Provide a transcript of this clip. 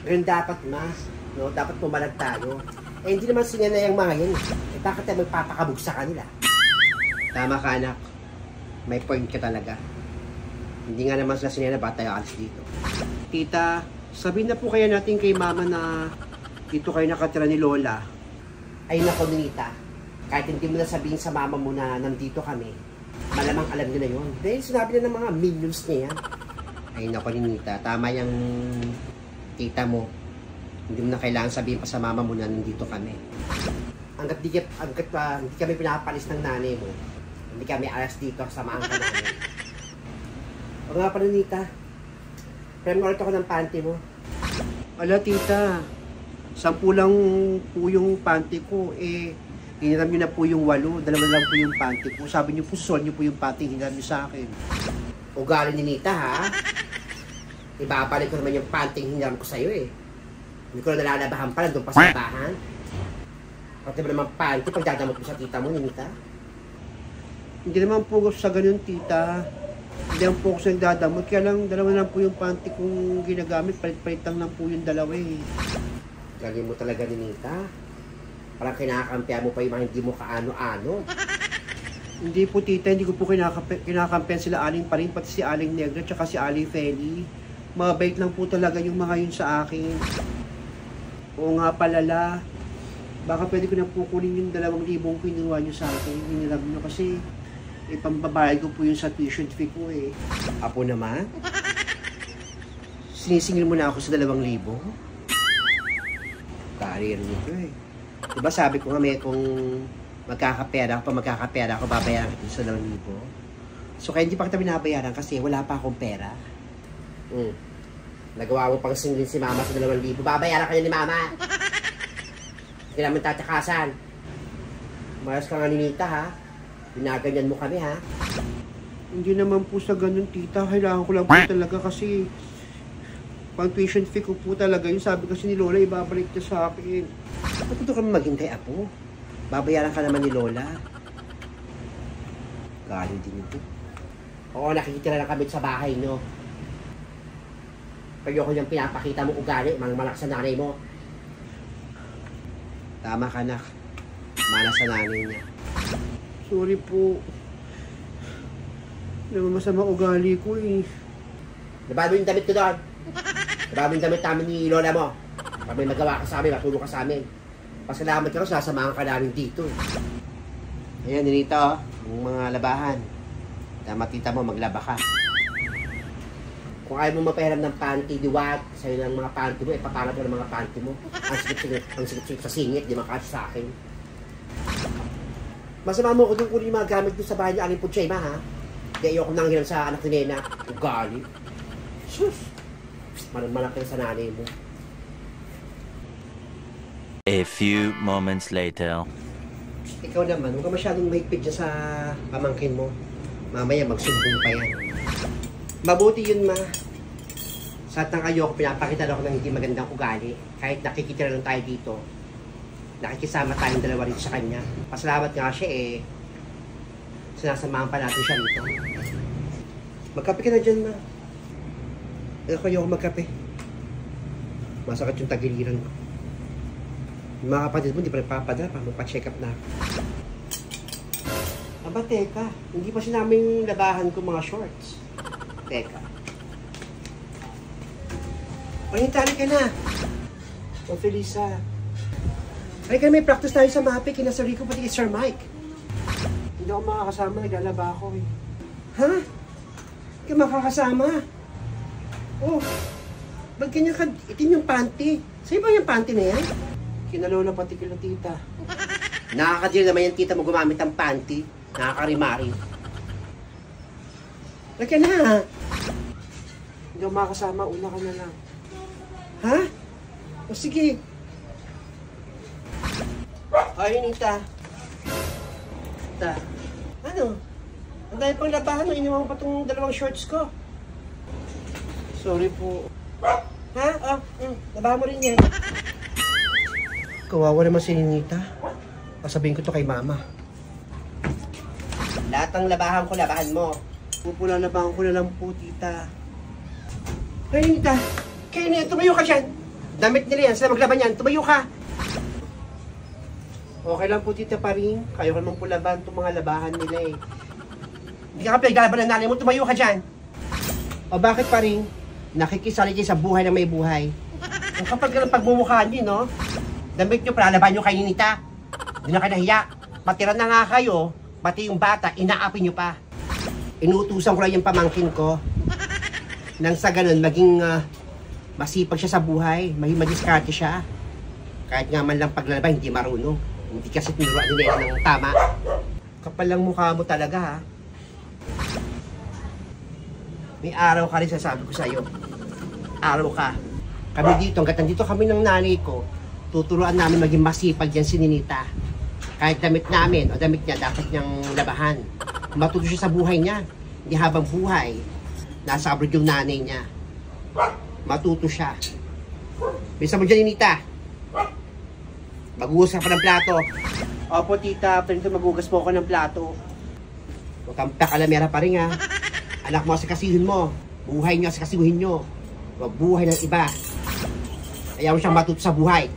Ganun dapat, mas. No? Dapat pumalag tayo. Eh, hindi naman sinanay ang mga yan. Eh, bakit tayo magpapakabog sa kanila? Tama ka, anak. May point ka talaga. Hindi nga naman sila sinanay, ba't tayo alis dito? Tita, sabihin na po kaya natin kay mama na dito kayo nakatira ni Lola. Ay nako, Ninita. Kahit hindi mo na sabihin sa mama mo na nandito kami, malamang alam niyo na yun. Dahil sinabi na ng mga minions niya. Ay nako, Ninita. Tama yung tita mo. Hindi mo na kailangan sabihin pa sa mama mo na nandito kami. Hanggat hindi kami pinapalis ng nanay mo, hindi kami alas dito kasama ang namin. O nga pala, Ninita. Premorto ko ng panty mo. Ala, tita. 10 lang po yung panty ko. Eh, hiniram nyo na po yung 8. 2 lang po yung panty ko. Sabi nyo po, susol nyo po yung panty, hiniram nyo sa akin. Ugali ni Nita, ha? Ibabalik ko naman yung panty hiniram ko sa'yo, eh. Hindi ko na nalalabahan pala, doon pa sa bahan. Pati ba naman panty, pagdadamot mo sa tita mo, Nita? Hindi naman po sa ganun, tita. Hindi naman po ako sa nagdadamot. Kaya lang, 2 lang po yung panty kong ginagamit. Palit-palit lang po yung 2, eh. Galing mo talaga, Ninita. Parang kinakampihan mo pa yung mga hindi mo kaano-ano. Hindi po, tita. Hindi ko po kinakampihan sila Aling pa rin, pati si Aling Negra, tsaka si Aling Feli. Mabait lang po talaga yung mga yun sa akin. Oo nga palala. Baka pwede ko na po kunin yung 2,000 kinuha nyo sa akin. Hiniram nyo kasi pambabayad ko po yung sa tuition fee ko, eh. Apo naman? Sinisingil mo na ako sa 2,000? Career nito, eh. Diba sabi ko nga may kung magkakapera ako, babayaran ko sa 2,000. So kaya hindi pa kita binabayaran kasi wala pa akong pera. Nagawa mo pang singilin si mama sa 2,000. Babayaran ka niya ni mama. Hindi naman tatakasan. Mayas ka nga, Ninita, ha? Binaganyan mo kami, ha? Hindi naman po sa ganun, tita. Kailangan ko lang po talaga kasi pang tuition fee ko po talaga yun. Sabi kasi ni Lola, ibabalik niya sa akin. Ba't ito kami maghintay, apo? Babayaran ka naman ni Lola. Galing din ito. Oo, nakikitira lang kami sa bahay, no? Kayo ko yung pinapakita mo ugali, malak sa nanay mo. Tama ka, nak. Malas sa nanay niya. Sorry po. Naman masama ugali ko, eh. Nabalo yung damit ko doon. Nabalo yung damit namin ni Lola mo. Pag may magawa ka sa amin, matulong ka sa amin. Pasalamat ka rin, sasamahan ka namin dito. Ayan, Ninita, yung mga labahan. Tama, tita mo, maglaba ka. Kung ayaw mo mapahiram ng panty, diwat, sa'yo ng mga panty mo, ipapalat mo ng mga panty mo. Ang sikip sa singit, di makasya sa akin. Masama mo ko doon kunin yung mga gamit doon sa bahay ni Aling Puchema, ha? Di ayoko nang hiram sa anak ni Nena. Ugali. Sus! Malaki sa nanay mo. A few moments later. Ikaw naman, huwag ka masyadong mahigpit dyan sa pamangkin mo. Mamaya magsumbong pa yan. Mabuti yun, ma. Sa atang kayo, pinapakita ako ng hindi magandang ugali. Kahit nakikitira lang tayo dito, nakikisama tayong 2 rito sa kanya. Pasalamat nga siya, eh. Sinasamahan pa natin siya rito. Magkape ka na dyan, ma. Ayoko magkape. Masakit yung tagiliran ko. Yung mga kapatid mo, hindi pa nagpapadala pa. Magpa-check up na ako. Aba, teka. Hindi pa sinaming labahan ko mga shorts. Teka. Panitali ka na. O, Felisa. Ay, ka may practice tayo sa mapi. Kinasari ko pati kay Sir Mike. Hindi ako makakasama. Naglalaba ako, eh. Ha? Hindi ka makakasama. Oh. Ba't ganyan ka? Itim yung panty. Sa'yo ba yung panty na yan? Kinalola pati kila tita. Nakakadir naman yung tita mo gumamit ng panty. Nakakarimari. Lagyan na. Hindi ako makakasama. Una ka na lang. Ha? O sige. Ay, Nita. Nita. Ano? Ang dahil pang labahan mo, iniwan mo pa itong 2 shorts ko. Sorry po. Ha? Oh, labahan mo rin yan. Kawawa naman si Nita. Pasabihin ko to kay mama. Lahat ng labahan ko, labahan mo. Pupula labahan ko na lang po, tita. Ay, Nita. Kaya na, tumayo ka dyan. Damit nila yan, sila maglaban yan. Tumayo ka! Okay lang po, Tita Paring. Kayo ka naman po laban itong mga labahan nila eh. Hindi ka pinaglalaban ng nanay mo, tumayo ka dyan! O bakit, Paring? Nakikisali kayo sa buhay na may buhay. Ang kapag ka ng pagmumukhaan nyo, no? Damit nyo, palalaban nyo kay Ninita. Hindi na kayo nahiya. Matira na nga kayo, pati yung bata, inaapi nyo pa. Inuutusan ko lang yung pamangkin ko. Nang sa ganun, maging masipag siya sa buhay. Madiskarte siya. Kahit nga man lang paglalaba, hindi marunong. Hindi kasi tinuruan nila ng tama. Kapal lang mukha mo talaga, ha? May araw ka rin sasabi ko sa'yo. Araw ka. Kami dito, hanggat nandito kami ng nanay ko, tuturuan namin maging masipag yan si Ninita. Kahit damit namin o damit niya, dapat niyang labahan. Matuto siya sa buhay niya. Hindi habang buhay, nasa abroad yung nanay niya. Matuto siya. Bisa mo dyan, Ninita. Maghugas ka pa ng plato. Opo, tita. After nito, maghugas po ako ng plato. Huwag kang pakalamera pa rin, ha. Anak mo, asikasihin mo. Buhay niyo, asikasihin niyo. Huwag buhay ng iba. Ayaw mo siyang matuto sa buhay.